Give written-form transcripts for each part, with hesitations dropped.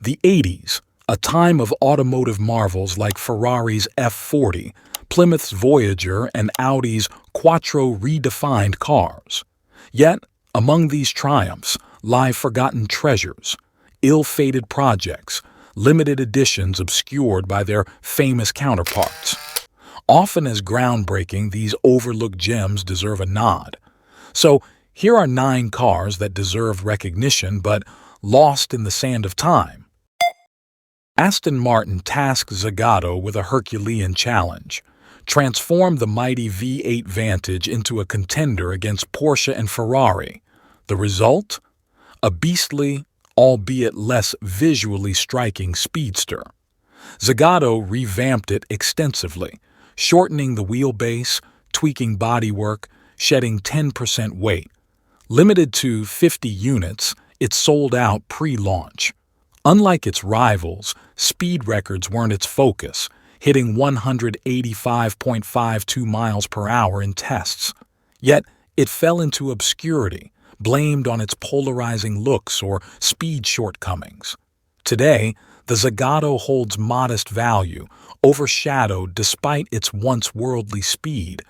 The 80s, a time of automotive marvels like Ferrari's F40, Plymouth's Voyager, and Audi's Quattro redefined cars. Yet, among these triumphs lie forgotten treasures, ill-fated projects, limited editions obscured by their famous counterparts. Often as groundbreaking, these overlooked gems deserve a nod. So, here are 9 cars that deserved recognition but lost in the sand of time. Aston Martin tasked Zagato with a Herculean challenge: transform the mighty V8 Vantage into a contender against Porsche and Ferrari. The result? A beastly, albeit less visually striking speedster. Zagato revamped it extensively, shortening the wheelbase, tweaking bodywork, shedding 10% weight. Limited to 50 units, it sold out pre-launch. Unlike its rivals, speed records weren't its focus, hitting 185.52 miles per hour in tests. Yet, it fell into obscurity, blamed on its polarizing looks or speed shortcomings. Today, the Zagato holds modest value, overshadowed despite its once worldly speed,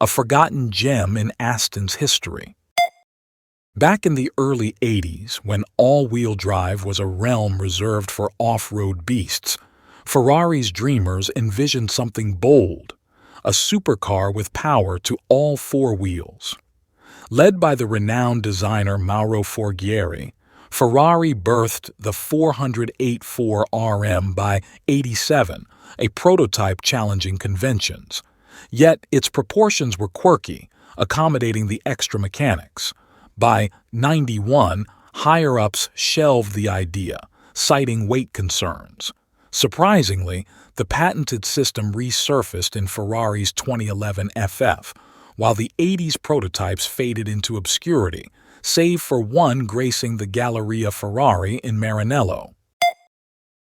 a forgotten gem in Aston's history. Back in the early 80s, when all-wheel drive was a realm reserved for off-road beasts, Ferrari's dreamers envisioned something bold, a supercar with power to all 4 wheels. Led by the renowned designer Mauro Forghieri, Ferrari birthed the 408-4 RM by '87, a prototype challenging conventions. Yet its proportions were quirky, accommodating the extra mechanics. By '91, higher-ups shelved the idea, citing weight concerns. Surprisingly, the patented system resurfaced in Ferrari's 2011 FF, while the '80s prototypes faded into obscurity, save for one gracing the Galleria Ferrari in Maranello.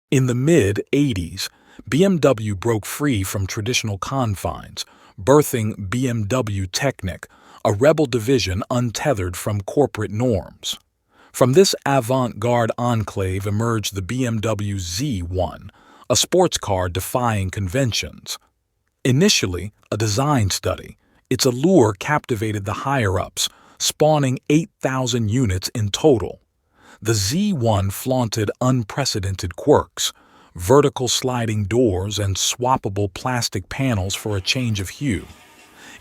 In the mid-'80s, BMW broke free from traditional confines, birthing BMW Technic, a rebel division untethered from corporate norms. From this avant-garde enclave emerged the BMW Z1, a sports car defying conventions. Initially a design study, its allure captivated the higher-ups, spawning 8,000 units in total. The Z1 flaunted unprecedented quirks, vertical sliding doors and swappable plastic panels for a change of hue.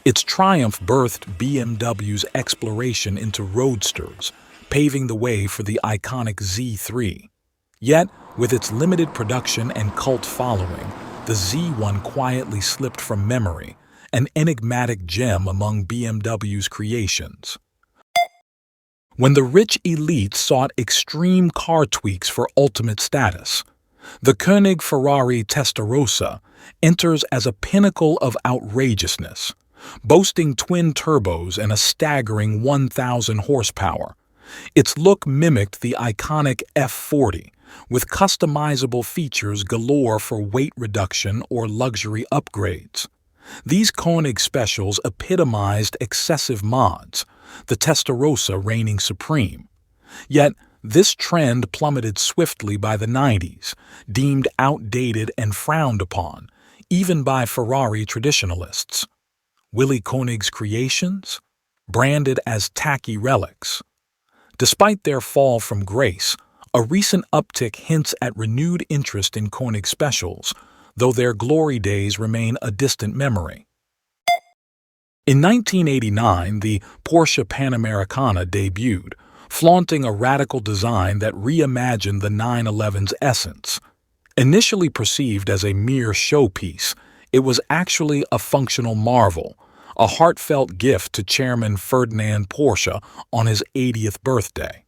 Its triumph birthed BMW's exploration into roadsters, paving the way for the iconic Z3. Yet, with its limited production and cult following, the Z1 quietly slipped from memory, an enigmatic gem among BMW's creations. When the rich elite sought extreme car tweaks for ultimate status, the KiG Ferrari Tester Roa enters as a pinnacle of outrageousness, boasting twin turbos and a staggering 1,000 horsepower. Its look mimicked the iconic F40, with customizable features galore for weight reduction or luxury upgrades. These Koenig specials epitomized excessive mods, the Testarossa reigning supreme. Yet, this trend plummeted swiftly by the '90s, deemed outdated and frowned upon, even by Ferrari traditionalists. Willy Koenig's creations? Branded as tacky relics. Despite their fall from grace, a recent uptick hints at renewed interest in Koenig specials, though their glory days remain a distant memory. In 1989, the Porsche Panamericana debuted, flaunting a radical design that reimagined the 911's essence. Initially perceived as a mere showpiece, it was actually a functional marvel, a heartfelt gift to Chairman Ferdinand Porsche on his 80th birthday.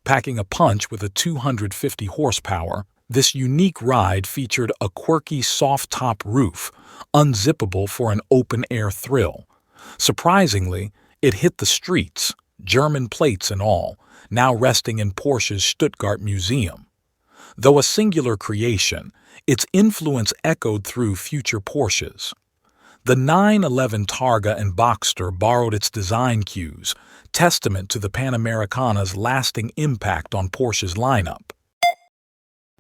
Packing a punch with a 250 horsepower, this unique ride featured a quirky soft-top roof, unzippable for an open-air thrill. Surprisingly, it hit the streets, German plates and all, now resting in Porsche's Stuttgart Museum. Though a singular creation, its influence echoed through future Porsches. The 911 Targa and Boxster borrowed its design cues, testament to the Panamericana's lasting impact on Porsche's lineup.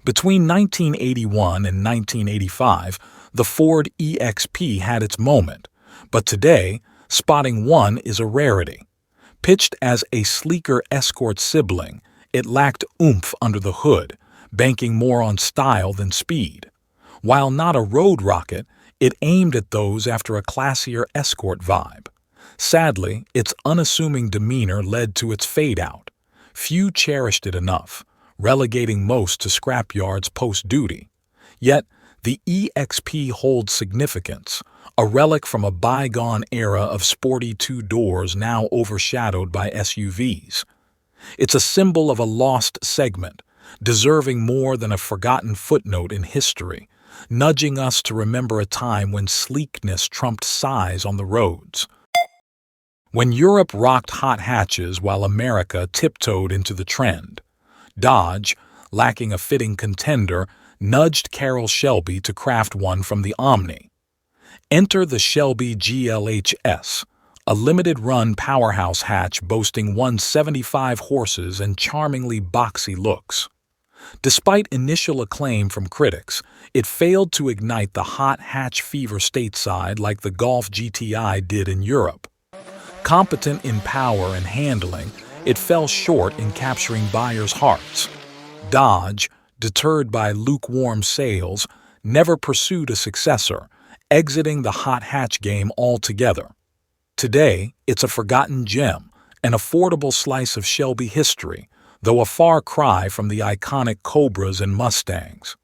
Between 1981 and 1985, the Ford EXP had its moment, but today, spotting one is a rarity. Pitched as a sleeker Escort sibling, it lacked oomph under the hood, banking more on style than speed. While not a road rocket, it aimed at those after a classier Escort vibe. Sadly, its unassuming demeanor led to its fade-out. Few cherished it enough, relegating most to scrapyards post-duty. Yet, the EXP holds significance, a relic from a bygone era of sporty two doors now overshadowed by SUVs. It's a symbol of a lost segment, deserving more than a forgotten footnote in history, nudging us to remember a time when sleekness trumped size on the roads. When Europe rocked hot hatches while America tiptoed into the trend, Dodge, lacking a fitting contender, nudged Carroll Shelby to craft one from the Omni. Enter the Shelby GLH-S, a limited-run powerhouse hatch boasting 175 horses and charmingly boxy looks. Despite initial acclaim from critics, it failed to ignite the hot hatch fever stateside like the Golf GTI did in Europe. Competent in power and handling, it fell short in capturing buyers' hearts. Dodge, deterred by lukewarm sales, never pursued a successor, exiting the hot hatch game altogether. Today, it's a forgotten gem, an affordable slice of Shelby history, though a far cry from the iconic Cobras and Mustangs.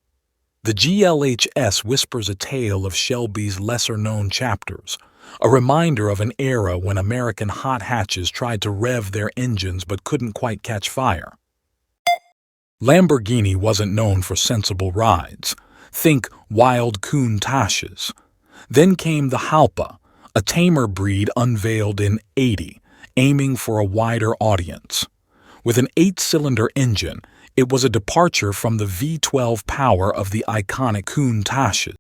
The GLH-S whispers a tale of Shelby's lesser-known chapters, a reminder of an era when American hot hatches tried to rev their engines but couldn't quite catch fire. Lamborghini wasn't known for sensible rides. Think wild Countachs. Then came the Halpa, a tamer breed unveiled in '80, aiming for a wider audience. With an 8-cylinder engine, it was a departure from the V12 power of the iconic Countach.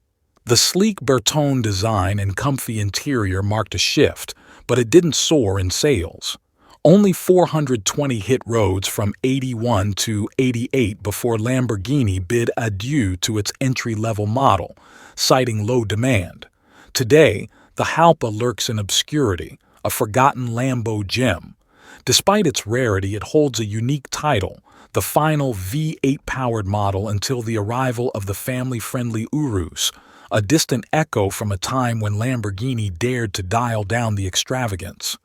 The sleek Bertone design and comfy interior marked a shift, but it didn't soar in sales. Only 420 hit roads from '81 to '88 before Lamborghini bid adieu to its entry-level model, citing low demand. Today, the Halpa lurks in obscurity, a forgotten Lambo gem. Despite its rarity, it holds a unique title, the final V8-powered model until the arrival of the family-friendly Urus, a distant echo from a time when Lamborghini dared to dial down the extravagance.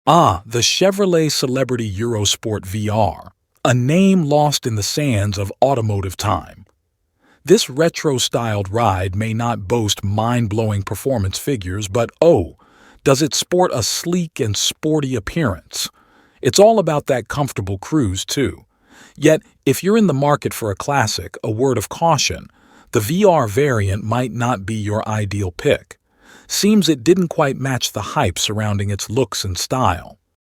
The Chevrolet Celebrity Eurosport VR, a name lost in the sands of automotive time. This retro-styled ride may not boast mind-blowing performance figures, but does it sport a sleek and sporty appearance? It's all about that comfortable cruise, too. Yet, if you're in the market for a classic, a word of caution, the VR variant might not be your ideal pick. Seems it didn't quite match the hype surrounding its looks and style.